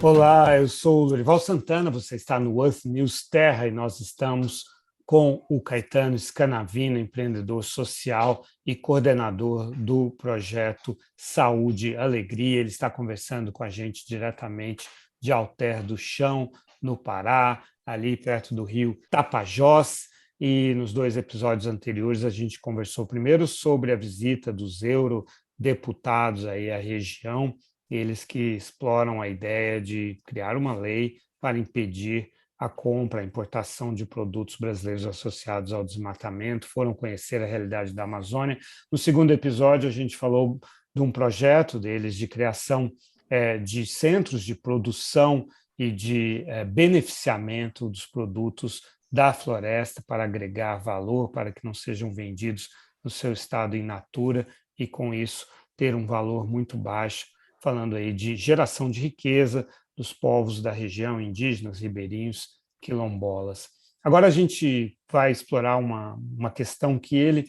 Olá, eu sou o Lorival Santana, você está no Earth News Terra e nós estamos com o Caetano Scanavino, empreendedor social e coordenador do projeto Saúde e Alegria. Ele está conversando com a gente diretamente de Alter do Chão, no Pará, ali perto do rio Tapajós. E nos 2 episódios anteriores a gente conversou primeiro sobre a visita dos eurodeputados aí à região, eles que exploram a ideia de criar uma lei para impedir a compra, a importação de produtos brasileiros associados ao desmatamento, foram conhecer a realidade da Amazônia. No segundo episódio, a gente falou de um projeto deles de criação de centros de produção e de beneficiamento dos produtos da floresta para agregar valor, para que não sejam vendidos no seu estado in natura e, com isso, ter um valor muito baixo, falando aí de geração de riqueza dos povos da região, indígenas, ribeirinhos, quilombolas. Agora a gente vai explorar uma questão que ele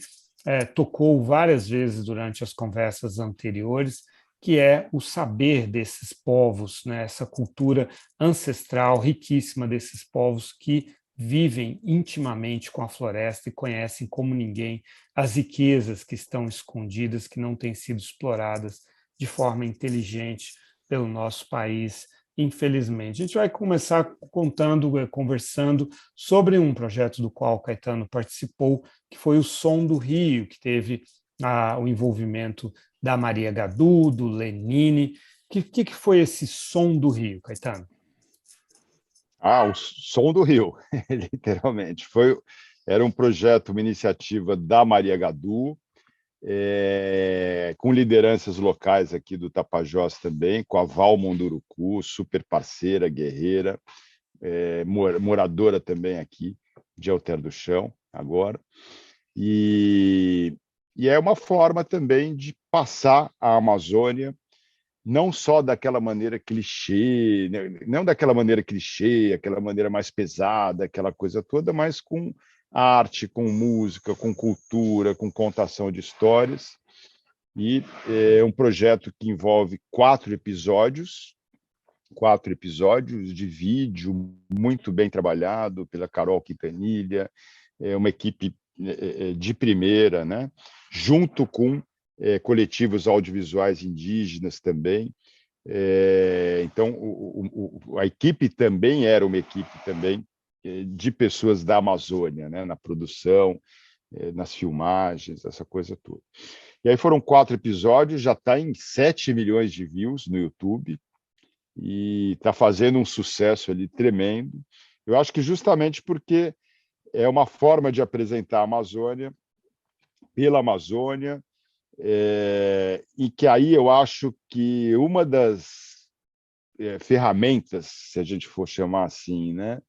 tocou várias vezes durante as conversas anteriores, que é o saber desses povos, né? Essa cultura ancestral riquíssima desses povos que vivem intimamente com a floresta e conhecem como ninguém as riquezas que estão escondidas, que não têm sido exploradas de forma inteligente pelo nosso país, infelizmente. A gente vai começar conversando sobre um projeto do qual o Caetano participou, que foi o Som do Rio, que teve o envolvimento da Maria Gadu, do Lenine. O que foi esse Som do Rio, Caetano? O Som do Rio, literalmente. Era um projeto, uma iniciativa da Maria Gadu, com lideranças locais aqui do Tapajós também, com a Val Munduruku, super parceira, guerreira, moradora também aqui de Alter do Chão, agora. E é uma forma também de passar a Amazônia não só daquela maneira clichê, não daquela maneira clichê, aquela maneira mais pesada, aquela coisa toda, mas com arte, com música, com cultura, com contação de histórias. E é um projeto que envolve 4 episódios de vídeo muito bem trabalhado pela Carol Quintanilha, uma equipe de primeira, né? Junto com coletivos audiovisuais indígenas também. Então, a equipe também era uma equipe também de pessoas da Amazônia, né? Na produção, nas filmagens, essa coisa toda. E aí foram 4 episódios, já está em 7 milhões de views no YouTube e está fazendo um sucesso ali tremendo. Eu acho que justamente porque é uma forma de apresentar a Amazônia pela Amazônia, e que aí eu acho que uma das ferramentas, se a gente for chamar assim, né,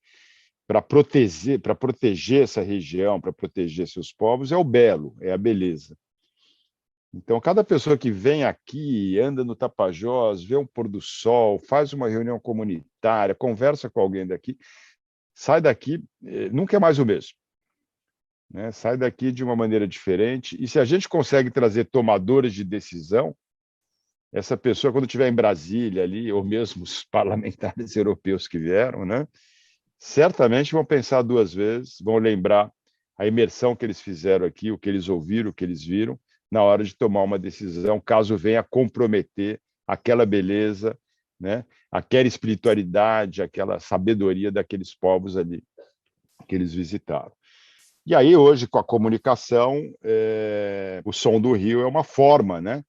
para proteger essa região, para proteger seus povos, é o belo, é a beleza. Então, cada pessoa que vem aqui, anda no Tapajós, vê um pôr do sol, faz uma reunião comunitária, conversa com alguém daqui, sai daqui, nunca é mais o mesmo. Né? Sai daqui de uma maneira diferente. E se a gente consegue trazer tomadores de decisão, essa pessoa, quando estiver em Brasília ali, ou mesmo os parlamentares europeus que vieram, né, certamente vão pensar 2 vezes, vão lembrar a imersão que eles fizeram aqui, o que eles ouviram, o que eles viram, na hora de tomar uma decisão, caso venha comprometer aquela beleza, né, aquela espiritualidade, aquela sabedoria daqueles povos ali que eles visitaram. E aí, hoje, com a comunicação, o Som do Rio é uma forma, né,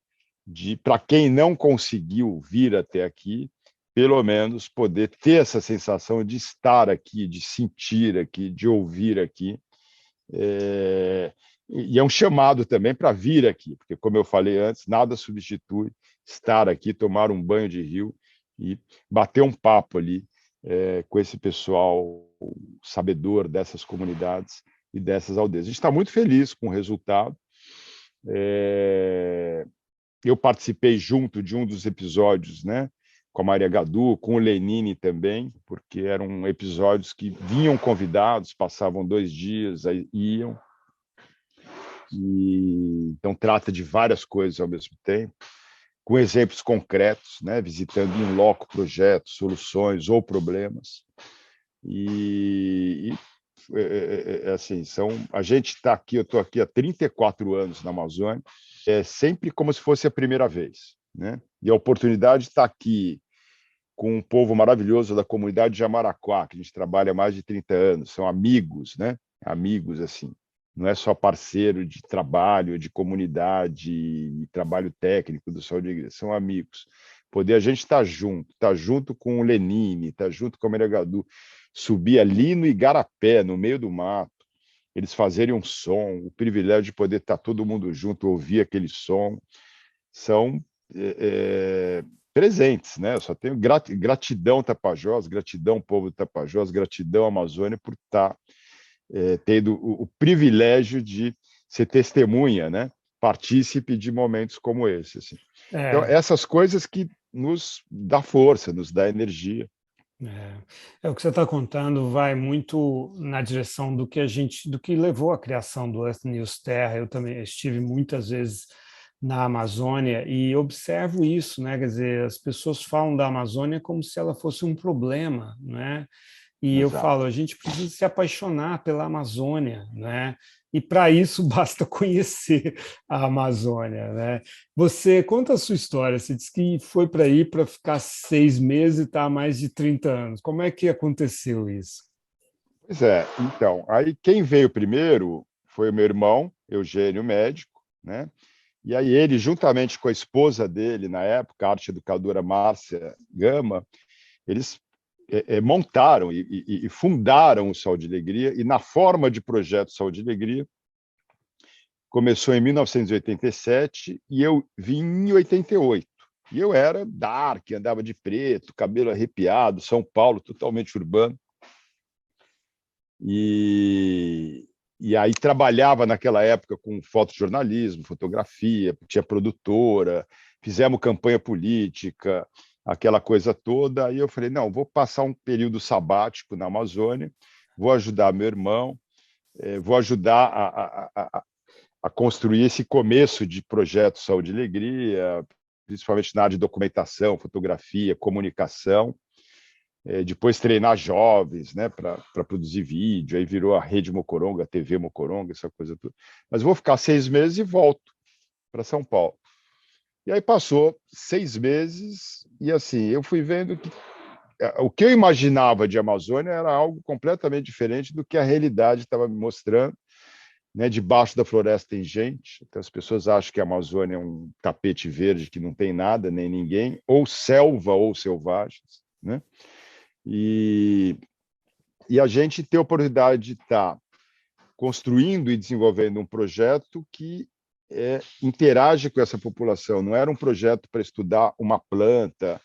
de, para quem não conseguiu vir até aqui, pelo menos poder ter essa sensação de estar aqui, de sentir aqui, de ouvir aqui. E é um chamado também para vir aqui, porque, como eu falei antes, nada substitui estar aqui, tomar um banho de rio e bater um papo ali com esse pessoal sabedor dessas comunidades e dessas aldeias. A gente está muito feliz com o resultado. Eu participei junto de um dos episódios, né, com a Maria Gadu, com o Lenine também, porque eram episódios que vinham convidados, passavam 2 dias, aí iam. Então, trata de várias coisas ao mesmo tempo. com exemplos concretos, né, visitando em loco projetos, soluções ou problemas. Assim, a gente está aqui, eu estou aqui há 34 anos na Amazônia, é sempre como se fosse a primeira vez, né? E a oportunidade de estar aqui com um povo maravilhoso da comunidade de Jamaraquá, que a gente trabalha há mais de 30 anos, são amigos, né? Amigos, assim. Não é só parceiro de trabalho, de comunidade e trabalho técnico do Saúde e Igreja, são amigos. Poder a gente estar junto com o Lenine, estar junto com o Meragadu, subir ali no Igarapé, no meio do mato, eles fazerem um som, o privilégio de poder estar todo mundo junto, ouvir aquele som, são presentes, né? Eu só tenho gratidão Tapajós, gratidão povo do Tapajós, gratidão Amazônia por estar tendo o privilégio de ser testemunha, né? Partícipe de momentos como esse. Assim. Então, essas coisas que nos dá força, nos dá energia. O que você está contando vai muito na direção do que levou à criação do Earth News Terra. Eu também estive muitas vezes na Amazônia e observo isso, né? Quer dizer, as pessoas falam da Amazônia como se ela fosse um problema, né? E eu Exato. falo, a gente precisa se apaixonar pela Amazônia, né? E para isso basta conhecer a Amazônia, né? Você conta a sua história, você disse que foi para ir para ficar 6 meses e está há mais de 30 anos. Como é que aconteceu isso? Pois é, então, aí quem veio primeiro foi o meu irmão, Eugênio, médico, né? E aí ele, juntamente com a esposa dele, na época, a arte educadora Márcia Gama, eles montaram e fundaram o Saúde e Alegria, e na forma de projeto Saúde e Alegria, começou em 1987 e eu vim em 88. E eu era dark, andava de preto, cabelo arrepiado, São Paulo, totalmente urbano. E aí trabalhava naquela época com fotojornalismo, fotografia, tinha produtora, fizemos campanha política, aquela coisa toda. Aí eu falei, não, vou passar um período sabático na Amazônia, vou ajudar meu irmão, vou ajudar a construir esse começo de projeto Saúde e Alegria, principalmente na área de documentação, fotografia, comunicação. Depois treinar jovens, né, para produzir vídeo, aí virou a Rede Mocoronga, a TV Mocoronga, essa coisa toda. Mas vou ficar 6 meses e volto para São Paulo. E aí passou 6 meses e assim, eu fui vendo que o que eu imaginava de Amazônia era algo completamente diferente do que a realidade estava me mostrando. Né, debaixo da floresta tem gente, então as pessoas acham que a Amazônia é um tapete verde que não tem nada, nem ninguém, ou selva ou selvagens, né? E a gente ter a oportunidade de estar construindo e desenvolvendo um projeto que interage com essa população. Não era um projeto para estudar uma planta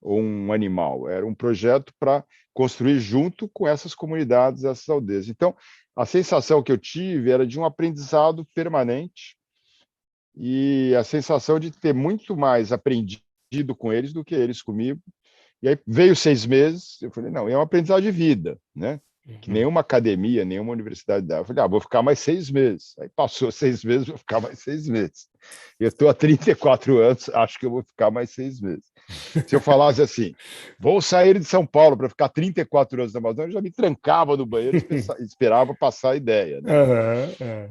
ou um animal, era um projeto para construir junto com essas comunidades, essas aldeias. Então, a sensação que eu tive era de um aprendizado permanente e a sensação de ter muito mais aprendido com eles do que eles comigo. E aí veio 6 meses, eu falei, não, é um aprendizado de vida, né? Que nenhuma academia, nenhuma universidade dá. Eu falei, vou ficar mais 6 meses. Aí passou 6 meses, vou ficar mais 6 meses. Eu estou há 34 anos, acho que eu vou ficar mais 6 meses. Se eu falasse assim, vou sair de São Paulo para ficar 34 anos na Amazônia, eu já me trancava no banheiro e esperava passar a ideia, né?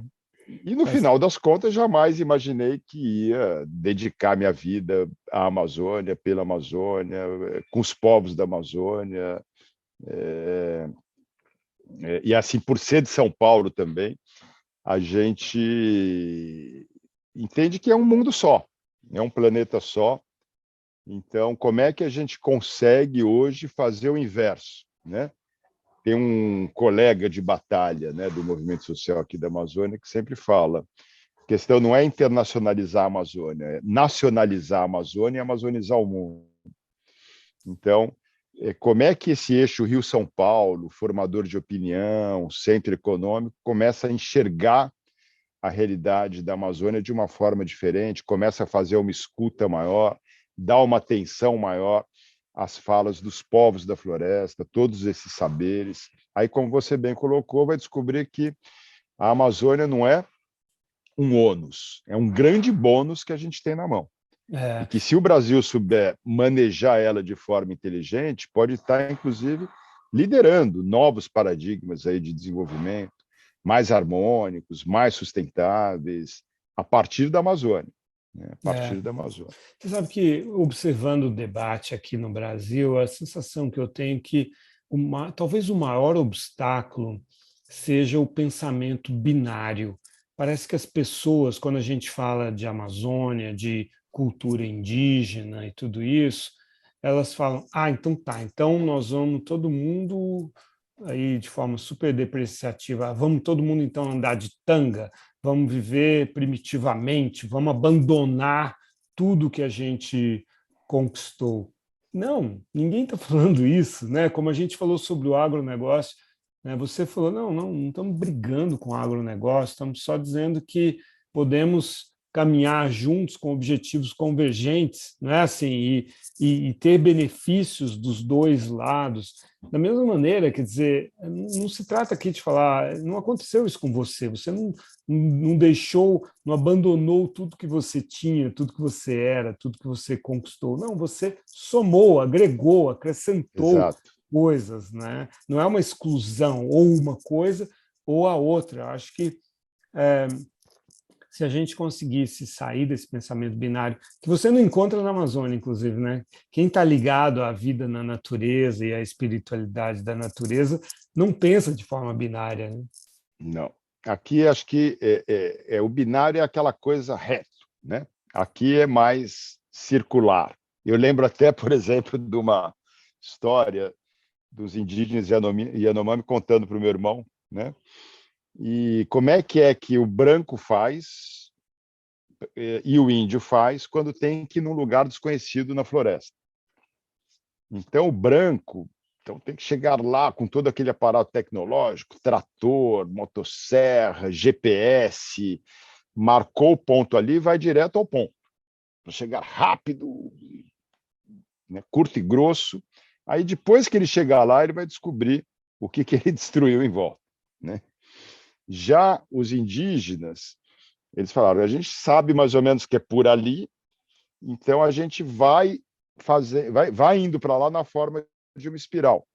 E no final das contas, jamais imaginei que ia dedicar minha vida à Amazônia, pela Amazônia, com os povos da Amazônia. E assim, por ser de São Paulo também, a gente entende que é um mundo só, é um planeta só. Então, como é que a gente consegue hoje fazer o inverso, né? Tem um colega de batalha, né, do movimento social aqui da Amazônia que sempre fala: a questão não é internacionalizar a Amazônia, é nacionalizar a Amazônia e amazonizar o mundo. Então, como é que esse eixo Rio-São Paulo, formador de opinião, centro econômico, começa a enxergar a realidade da Amazônia de uma forma diferente, começa a fazer uma escuta maior, dar uma atenção maior às falas dos povos da floresta, todos esses saberes. Aí, como você bem colocou, vai descobrir que a Amazônia não é um ônus, é um grande bônus que a gente tem na mão. E que, se o Brasil souber manejar ela de forma inteligente, pode estar, inclusive, liderando novos paradigmas aí de desenvolvimento mais harmônicos, mais sustentáveis, a partir da Amazônia. Né? A É. partir da Amazônia. Você sabe que, observando o debate aqui no Brasil, a sensação que eu tenho é que talvez o maior obstáculo seja o pensamento binário. Parece que as pessoas, quando a gente fala de Amazônia, de cultura indígena e tudo isso, elas falam: ah, então tá, então nós vamos todo mundo aí de forma super depreciativa, vamos todo mundo então andar de tanga, vamos viver primitivamente, vamos abandonar tudo que a gente conquistou. Não, ninguém está falando isso, né? Como a gente falou sobre o agronegócio, né? Você falou, não estamos brigando com o agronegócio, estamos só dizendo que podemos caminhar juntos com objetivos convergentes, não é assim, e ter benefícios dos dois lados. Da mesma maneira, quer dizer, não se trata aqui de falar, não aconteceu isso com você, você não deixou, não abandonou tudo que você tinha, tudo que você era, tudo que você conquistou. Não, você somou, agregou, acrescentou Exato. coisas, né? Não é uma exclusão, ou uma coisa ou a outra. Eu acho que se a gente conseguisse sair desse pensamento binário, que você não encontra na Amazônia, inclusive, né? Quem está ligado à vida na natureza e à espiritualidade da natureza não pensa de forma binária, né? Não. Aqui acho que o binário é aquela coisa reto, né? Aqui é mais circular. Eu lembro até, por exemplo, de uma história dos indígenas Yanomami contando para o meu irmão, né? E como é que o branco faz e o índio faz quando tem que ir num lugar desconhecido na floresta. Então, o branco tem que chegar lá com todo aquele aparato tecnológico, trator, motosserra, GPS, marcou o ponto ali, vai direto ao ponto, para chegar rápido, né, curto e grosso. Aí, depois que ele chegar lá, ele vai descobrir o que ele destruiu em volta. Né? Já os indígenas, eles falaram, a gente sabe mais ou menos que é por ali, então a gente vai indo para lá na forma de uma espiral.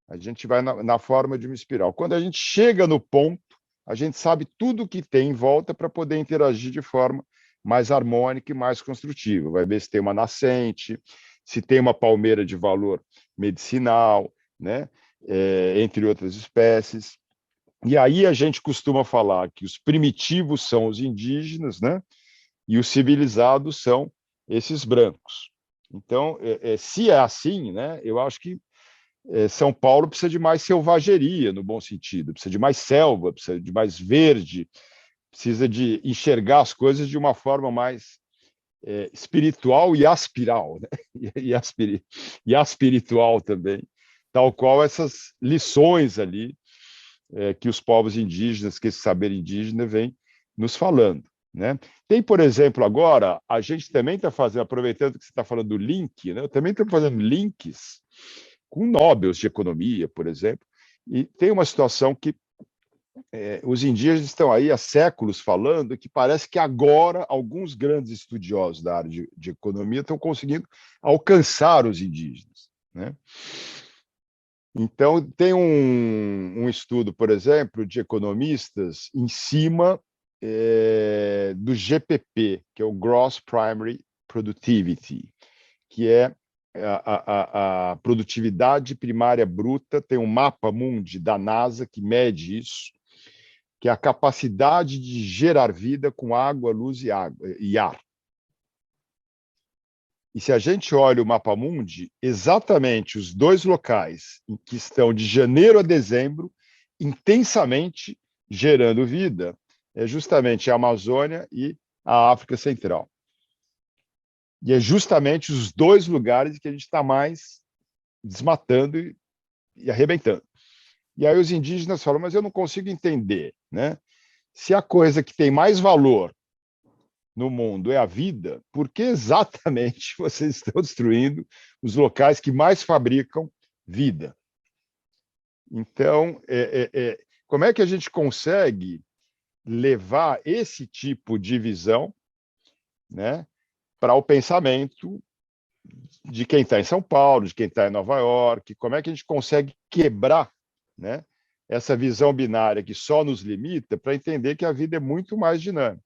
A gente vai na forma de uma espiral. Quando a gente chega no ponto, a gente sabe tudo o que tem em volta para poder interagir de forma mais harmônica e mais construtiva. Vai ver se tem uma nascente, se tem uma palmeira de valor medicinal, né? Entre outras espécies. E aí a gente costuma falar que os primitivos são os indígenas, né? E os civilizados são esses brancos. Então, se é assim, né? Eu acho que São Paulo precisa de mais selvageria, no bom sentido, precisa de mais selva, precisa de mais verde, precisa de enxergar as coisas de uma forma mais espiritual e aspiral, né? e aspiritual também, tal qual essas lições ali que os povos indígenas, que esse saber indígena vem nos falando. Né? Tem, por exemplo, agora, a gente também está fazendo, aproveitando que você está falando do link, né? Eu também estou fazendo links com Nobels de economia, por exemplo, e tem uma situação que os indígenas estão aí há séculos falando que parece que agora alguns grandes estudiosos da área de economia estão conseguindo alcançar os indígenas. Né? Então, tem um estudo, por exemplo, de economistas em cima do GPP, que é o Gross Primary Productivity, que é a produtividade primária bruta. Tem um mapa mundi da NASA que mede isso, que é a capacidade de gerar vida com água, luz e ar. E se a gente olha o mapa mundi, exatamente os dois locais em que estão de janeiro a dezembro intensamente gerando vida é justamente a Amazônia e a África Central. E é justamente os dois lugares que a gente está mais desmatando e arrebentando. E aí os indígenas falam, mas eu não consigo entender, né? Se a coisa que tem mais valor no mundo é a vida, por que exatamente vocês estão destruindo os locais que mais fabricam vida? Então, como é que a gente consegue levar esse tipo de visão, né, para o pensamento de quem está em São Paulo, de quem está em Nova York, como é que a gente consegue quebrar, né, essa visão binária que só nos limita para entender que a vida é muito mais dinâmica.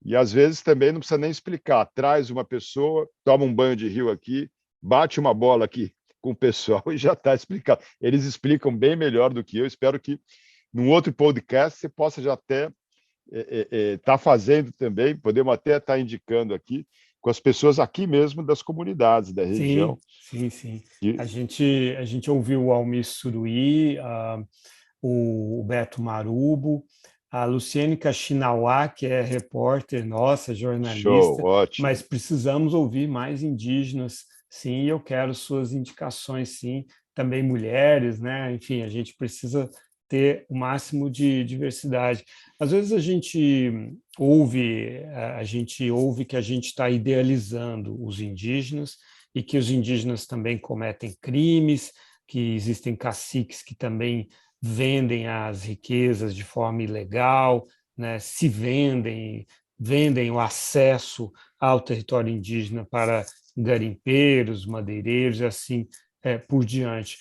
E, às vezes, também não precisa nem explicar. Traz uma pessoa, toma um banho de rio aqui, bate uma bola aqui com o pessoal e já está explicado. Eles explicam bem melhor do que eu. Espero que, num outro podcast, você possa já até estar fazendo também, podemos até estar indicando aqui, com as pessoas aqui mesmo das comunidades da região. Sim, sim, sim. E... A gente ouviu o Almir Suruí, o Beto Marubo, a Luciene Kaxinawá, que é repórter nossa, Show, jornalista, ótimo. mas precisamos ouvir mais indígenas, sim, eu quero suas indicações, sim, também mulheres, né? Enfim, a gente precisa ter o máximo de diversidade. Às vezes a gente ouve que a gente está idealizando os indígenas e que os indígenas também cometem crimes, que existem caciques que também vendem as riquezas de forma ilegal, né? Se vendem o acesso ao território indígena para garimpeiros, madeireiros e assim por diante.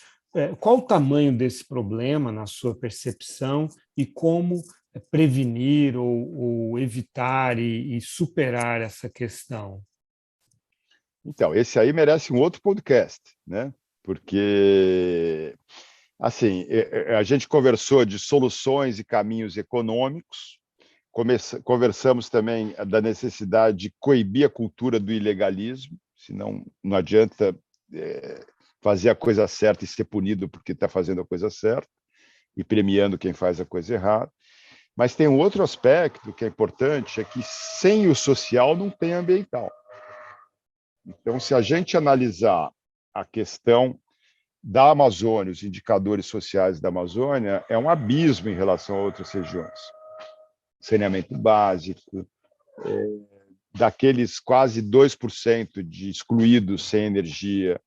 Qual o tamanho desse problema, na sua percepção, e como prevenir ou evitar e superar essa questão? Então, esse aí merece um outro podcast, né? Porque, assim, a gente conversou de soluções e caminhos econômicos, conversamos também da necessidade de coibir a cultura do ilegalismo, senão não adianta fazer a coisa certa e ser punido porque está fazendo a coisa certa e premiando quem faz a coisa errada. Mas tem um outro aspecto que é importante, é que sem o social não tem ambiental. Então, se a gente analisar a questão da Amazônia, os indicadores sociais da Amazônia, é um abismo em relação a outras regiões. Saneamento básico, daqueles quase 2% de excluídos sem energia,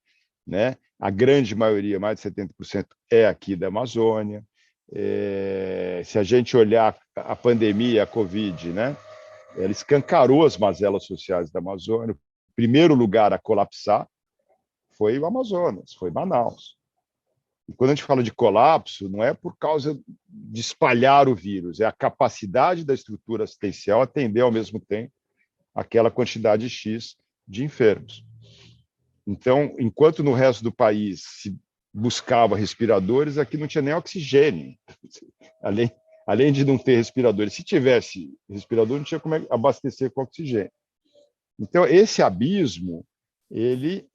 né? A grande maioria, mais de 70%, é aqui da Amazônia. Se a gente olhar a pandemia, a Covid, né? Ela escancarou as mazelas sociais da Amazônia. O primeiro lugar a colapsar foi o Amazonas, foi Manaus. E quando a gente fala de colapso, não é por causa de espalhar o vírus, é a capacidade da estrutura assistencial atender ao mesmo tempo aquela quantidade X de enfermos. Então, enquanto no resto do país se buscava respiradores, aqui não tinha nem oxigênio. Além de não ter respiradores. Se tivesse respirador, não tinha como abastecer com oxigênio. Então, esse abismo, ele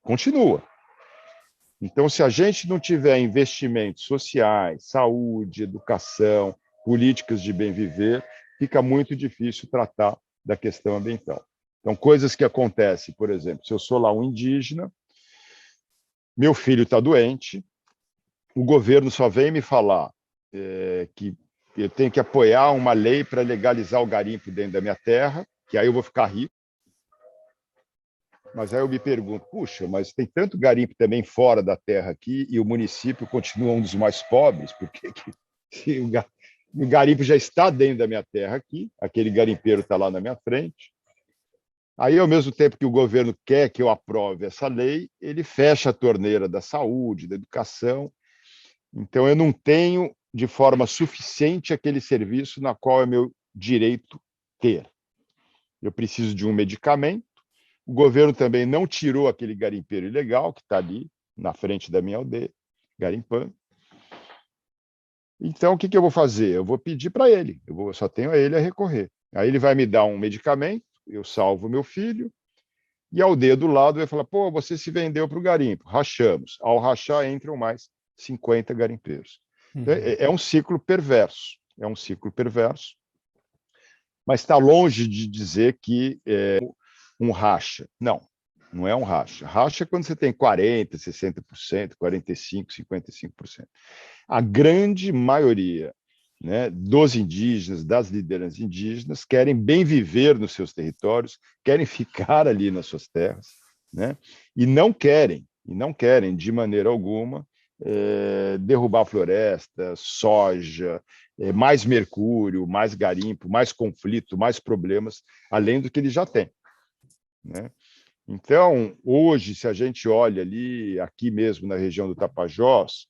continua. Então, se a gente não tiver investimentos sociais, saúde, educação, políticas de bem viver, fica muito difícil tratar da questão ambiental. Então, coisas que acontecem, por exemplo, se eu sou lá um indígena, meu filho está doente, o governo só vem me falar que eu tenho que apoiar uma lei para legalizar o garimpo dentro da minha terra, que aí eu vou ficar rico. Mas aí eu me pergunto, puxa, mas tem tanto garimpo também fora da terra aqui e o município continua um dos mais pobres, porque se o garimpo já está dentro da minha terra aqui, aquele garimpeiro está lá na minha frente. Aí, ao mesmo tempo que o governo quer que eu aprove essa lei, ele fecha a torneira da saúde, da educação. Então, eu não tenho de forma suficiente aquele serviço na qual é meu direito ter. Eu preciso de um medicamento. O governo também não tirou aquele garimpeiro ilegal que está ali na frente da minha aldeia, garimpando. Então, o que eu vou fazer? Eu vou pedir para ele, só tenho a ele a recorrer. Aí ele vai me dar um medicamento, eu salvo meu filho, e a aldeia do lado vai falar, pô, você se vendeu para o garimpo, rachamos. Ao rachar, entram mais 50 garimpeiros. Então, é um ciclo perverso, mas está longe de dizer que um racha. Não é um racha. Racha é quando você tem 40%, 60%, 45%, 55%. A grande maioria, né, dos indígenas, das lideranças indígenas, querem bem viver nos seus territórios, querem ficar ali nas suas terras, né, e não querem, de maneira alguma, derrubar floresta, soja, mais mercúrio, mais garimpo, mais conflito, mais problemas, além do que ele já tem, né? Então, hoje, se a gente olha ali, aqui mesmo na região do Tapajós,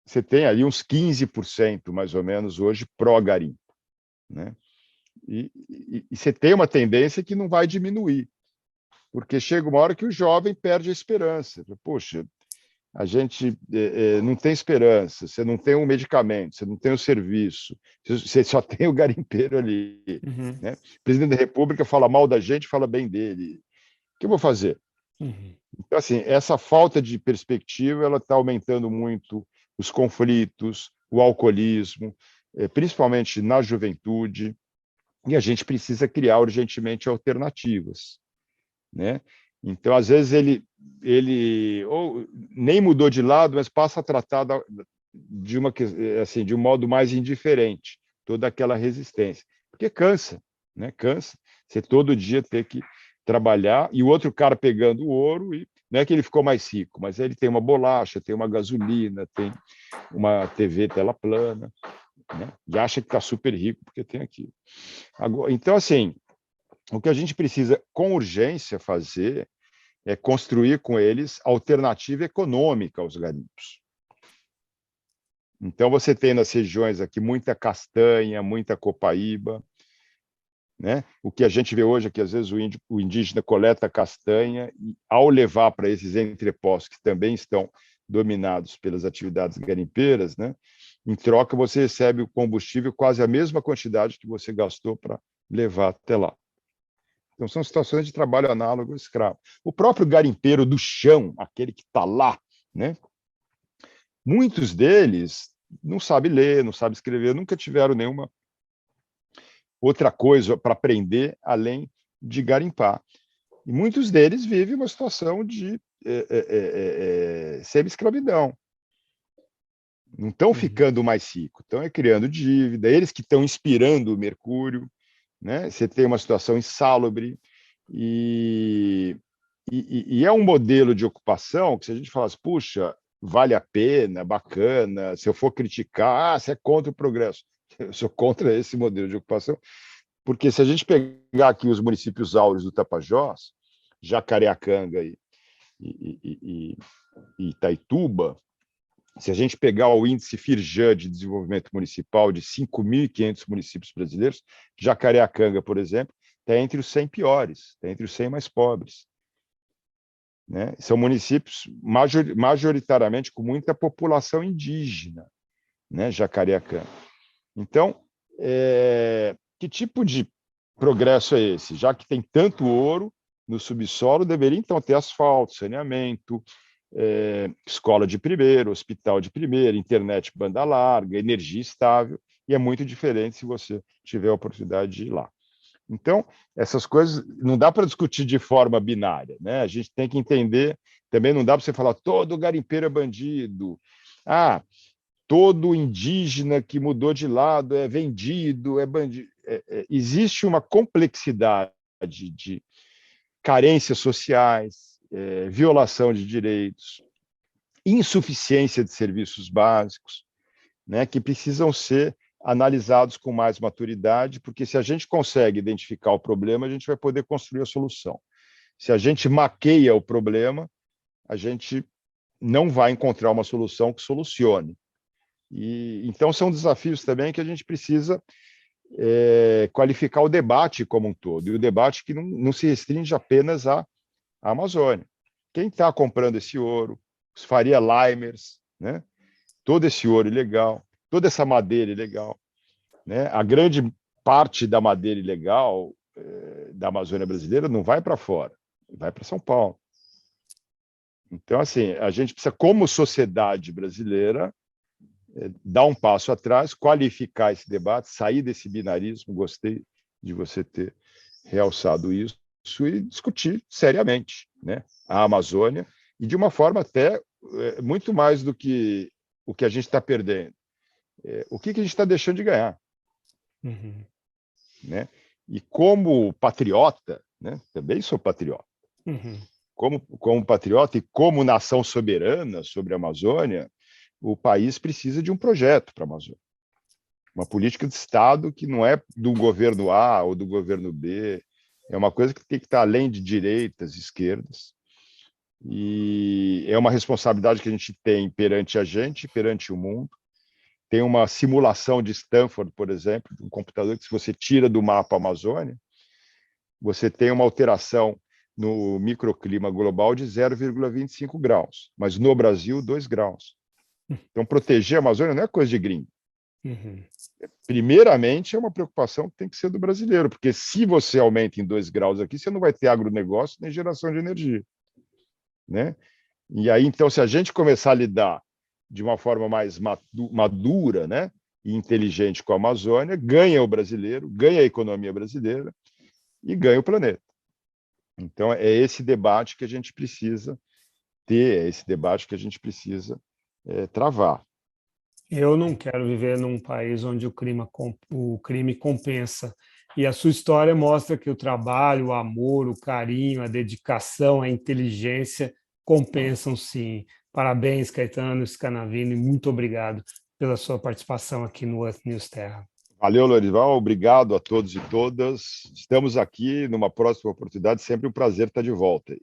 você tem ali uns 15%, mais ou menos, hoje, pró-garimpo, né? E você tem uma tendência que não vai diminuir, porque chega uma hora que o jovem perde a esperança. Poxa, a gente não tem esperança, você não tem um medicamento, você não tem um serviço, você só tem o garimpeiro ali. Uhum. Né? O presidente da República fala mal da gente, fala bem dele. O que eu vou fazer? Uhum. Então, assim, essa falta de perspectiva ela está aumentando muito os conflitos, o alcoolismo, principalmente na juventude, e a gente precisa criar urgentemente alternativas, né? Então, às vezes, ele ou nem mudou de lado, mas passa a tratar de um modo mais indiferente, toda aquela resistência. Porque cansa, né? Cansa. Você todo dia ter que trabalhar, e o outro cara pegando o ouro, e não é que ele ficou mais rico, mas ele tem uma bolacha, tem uma gasolina, tem uma TV tela plana, né? E acha que está super rico porque tem aquilo. Agora, então, assim, o que a gente precisa, com urgência, fazer é construir com eles alternativa econômica aos garimpos. Então, você tem nas regiões aqui muita castanha, muita copaíba, né? O que a gente vê hoje é que, às vezes, o indígena coleta castanha e, ao levar para esses entrepostos, que também estão dominados pelas atividades garimpeiras, né? Em troca, você recebe o combustível quase a mesma quantidade que você gastou para levar até lá. Então, são situações de trabalho análogo ao escravo. O próprio garimpeiro do chão, aquele que está lá, né? Muitos deles não sabem ler, não sabem escrever, nunca tiveram nenhuma outra coisa para aprender além de garimpar. E muitos deles vivem uma situação de semi-escravidão. Não estão ficando mais ricos, estão criando dívida, eles que estão inspirando o mercúrio, né? Você tem uma situação insalubre, e é um modelo de ocupação que, se a gente falasse, puxa, vale a pena, bacana, se eu for criticar, você é contra o progresso. Eu sou contra esse modelo de ocupação, porque se a gente pegar aqui os municípios áureos do Tapajós, Jacareacanga e Itaituba, se a gente pegar o índice Firjan de desenvolvimento municipal de 5.500 municípios brasileiros, Jacareacanga, por exemplo, está entre os 100 piores, está entre os 100 mais pobres. Né? São municípios majoritariamente com muita população indígena, né? Jacareacanga. Então, que tipo de progresso é esse? Já que tem tanto ouro no subsolo, deveria então ter asfalto, saneamento, escola de primeiro, hospital de primeira, internet banda larga, energia estável, e é muito diferente se você tiver a oportunidade de ir lá. Então, essas coisas não dá para discutir de forma binária, né? A gente tem que entender, também não dá para você falar todo garimpeiro é bandido, todo indígena que mudou de lado é vendido, é bandido. Existe uma complexidade de carências sociais, violação de direitos, insuficiência de serviços básicos, né, que precisam ser analisados com mais maturidade, porque se a gente consegue identificar o problema, a gente vai poder construir a solução. Se a gente maqueia o problema, a gente não vai encontrar uma solução que solucione. Então, são desafios também que a gente precisa qualificar o debate como um todo, e o debate que não se restringe apenas à Amazônia. Quem está comprando esse ouro? Os Faria Limers, né? Todo esse ouro ilegal, toda essa madeira ilegal, né? A grande parte da madeira ilegal da Amazônia brasileira não vai para fora, vai para São Paulo. Então, assim, a gente precisa, como sociedade brasileira, dar um passo atrás, qualificar esse debate, sair desse binarismo. Gostei de você ter realçado isso e discutir seriamente, né, a Amazônia, e de uma forma até muito mais do que o que a gente está perdendo. O que a gente está deixando de ganhar. Uhum. Né? E como patriota, né, também sou patriota, Uhum. como patriota e como nação soberana sobre a Amazônia, o país precisa de um projeto para a Amazônia. Uma política de Estado que não é do governo A ou do governo B, é uma coisa que tem que estar além de direitas e esquerdas, e é uma responsabilidade que a gente tem perante a gente, perante o mundo. Tem uma simulação de Stanford, por exemplo, um computador que, se você tira do mapa a Amazônia, você tem uma alteração no microclima global de 0,25 graus, mas no Brasil, 2 graus. Então, proteger a Amazônia não é coisa de gringo. Uhum. Primeiramente, é uma preocupação que tem que ser do brasileiro, porque se você aumenta em 2 graus aqui, você não vai ter agronegócio nem geração de energia, né? E aí, então, se a gente começar a lidar de uma forma mais madura, né, e inteligente com a Amazônia, ganha o brasileiro, ganha a economia brasileira e ganha o planeta. Então, é esse debate que a gente precisa ter, é esse debate que a gente precisa travar. Eu não quero viver num país onde o crime compensa. E a sua história mostra que o trabalho, o amor, o carinho, a dedicação, a inteligência compensam sim. Parabéns, Caetano Scanavino, e muito obrigado pela sua participação aqui no Earth News Terra. Valeu, Lorival, obrigado a todos e todas. Estamos aqui numa próxima oportunidade, sempre um prazer estar de volta.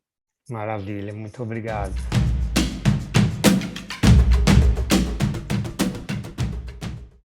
Maravilha, muito obrigado.